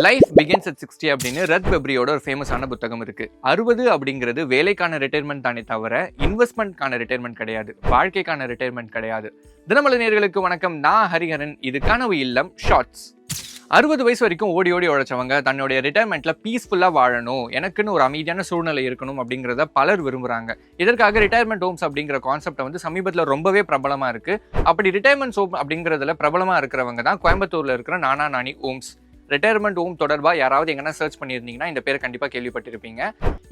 Life begins at 60 அப்படின்னு red பெப்ரியோட ஒரு ஃபேமஸான புத்தகம் இருக்கு. 60 அப்படிங்கிறது வேலைக்கான ரிட்டையர்மெண்ட் தானே தவிர இன்வெஸ்ட்மெண்ட்கான ரிட்டையர்மெண்ட் கிடையாது, வாழ்க்கைக்கான ரிட்டையர்மெண்ட் கிடையாது. தினமலர் நேயர்களுக்கு வணக்கம், நான் ஹரிஹரன். இது கனவு இல்லம் ஷார்ட்ஸ். 60 வயசு வரைக்கும் ஓடி ஓடி உழைச்சவங்க தன்னுடைய ரிட்டையர்மெண்ட்ல பீஸ்ஃபுல்லா வாழணும், எனக்குன்னு ஒரு அமைதியான சூழ்நிலை இருக்கணும் அப்படிங்கிறத பலர் விரும்புறாங்க. இதற்காக ரிட்டையர்மெண்ட் ஹோம்ஸ் அப்படிங்கிற கான்செப்ட் வந்து சமீபத்தில் ரொம்பவே பிரபலமா இருக்கு. அப்படி ரிட்டையர்மெண்ட் ஹோம் அப்படிங்கிறதுல பிரபலமா இருக்கிறவங்க தான் கோயம்புத்தூர்ல இருக்கிற நானா நானி ஹோம்ஸ். ரிட்டையர்மெண்ட் ஹோம் தொடர்பாக யாராவது எங்கன்னா சர்ச் பண்ணியிருந்தீங்கன்னா இந்த பேரை கண்டிப்பாக கேள்விப்பட்டிருப்பீங்க.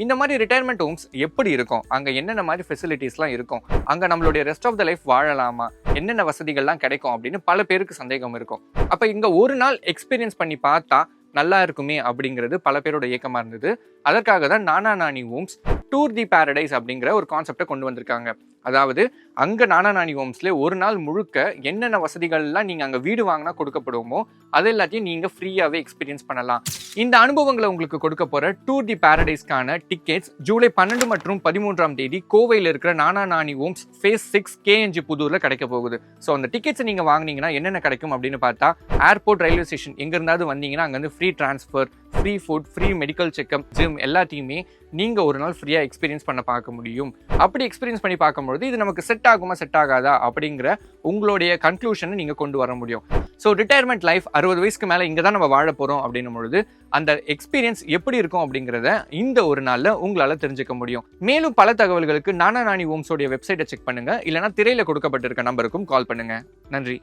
இந்த மாதிரி ரிட்டையர்மெண்ட் ஹோம்ஸ் எப்படி இருக்கும், அங்கே என்னென்ன மாதிரி ஃபெசிலிட்டிஸ்லாம் இருக்கும், அங்கே நம்மளுடைய ரெஸ்ட் ஆஃப் த லைஃப் வாழலாமா, என்னென்ன வசதிகள்லாம் கிடைக்கும் அப்படின்னு பல பேருக்கு சந்தேகம் இருக்கும். அப்போ இங்கே ஒரு நாள் எக்ஸ்பீரியன்ஸ் பண்ணி பார்த்தா நல்லா இருக்குமே அப்படிங்கிறது பல பேரோட ஏக்கமாக இருந்தது. அதற்காக தான் நானா நானி ஹோம்ஸ் டூர் தி பாரடைஸ் அப்படிங்கிற ஒரு கான்செப்டை கொண்டு வந்திருக்காங்க. அதாவது அங்கே நானா நானி ஹோம்ஸ்ல ஒரு நாள் முழுக்க என்னென்ன வசதிகள்லாம் நீங்கள் அங்கே வீடு வாங்கினா கொடுக்கப்படுமோ அது எல்லாத்தையும் நீங்கள் ஃப்ரீயாகவே எக்ஸ்பீரியன்ஸ் பண்ணலாம். இந்த அனுபவங்களை உங்களுக்கு கொடுக்க போகிற டூர் தி பாரடைஸ்க்கான டிக்கெட்ஸ் ஜூலை 12 மற்றும் 13ஆம் தேதி கோவையில் இருக்கிற நானா நானி ஹோம்ஸ் ஃபேஸ் 6 கேஎன்ஜி புதூரில் கிடைக்க போகுது. ஸோ அந்த டிக்கெட்ஸை நீங்கள் வாங்கினீங்கன்னா என்னென்ன கிடைக்கும் அப்படின்னு பார்த்தா, ஏர்போர்ட், ரயில்வே ஸ்டேஷன் எங்கே இருந்தாவது வந்தீங்கன்னா அங்கேருந்து free transfer, free food, free medical checkup, gym எல்லாத்தையுமே நீங்கள் ஒரு நாள் ஃப்ரீயாக எக்ஸ்பீரியன்ஸ் பண்ண பார்க்க முடியும். அப்படி எக்ஸ்பீரியன்ஸ் பண்ணி பார்க்கும்பொழுது இது நமக்கு செட் ஆகுமா செட் ஆகாதா அப்படிங்கிற உங்களுடைய கன்க்ளூஷனை நீங்கள் கொண்டு வர முடியும். ஸோ ரிட்டையர்மெண்ட் லைஃப் 60 வயசுக்கு மேலே இங்கே தான் நம்ம வாழ போகிறோம் அப்படின்னும் பொழுது அந்த எக்ஸ்பீரியன்ஸ் எப்படி இருக்கும் அப்படிங்கிறத இந்த ஒரு நாளில் உங்களால் தெரிஞ்சுக்க முடியும். மேலும் பல தகவல்களுக்கு நானா நானி ஹோம்ஸோடைய வெப்சைட்டை செக் பண்ணுங்கள், இல்லைனா திரையில் கொடுக்கப்பட்டிருக்க நம்பருக்கும் கால் பண்ணுங்கள். நன்றி.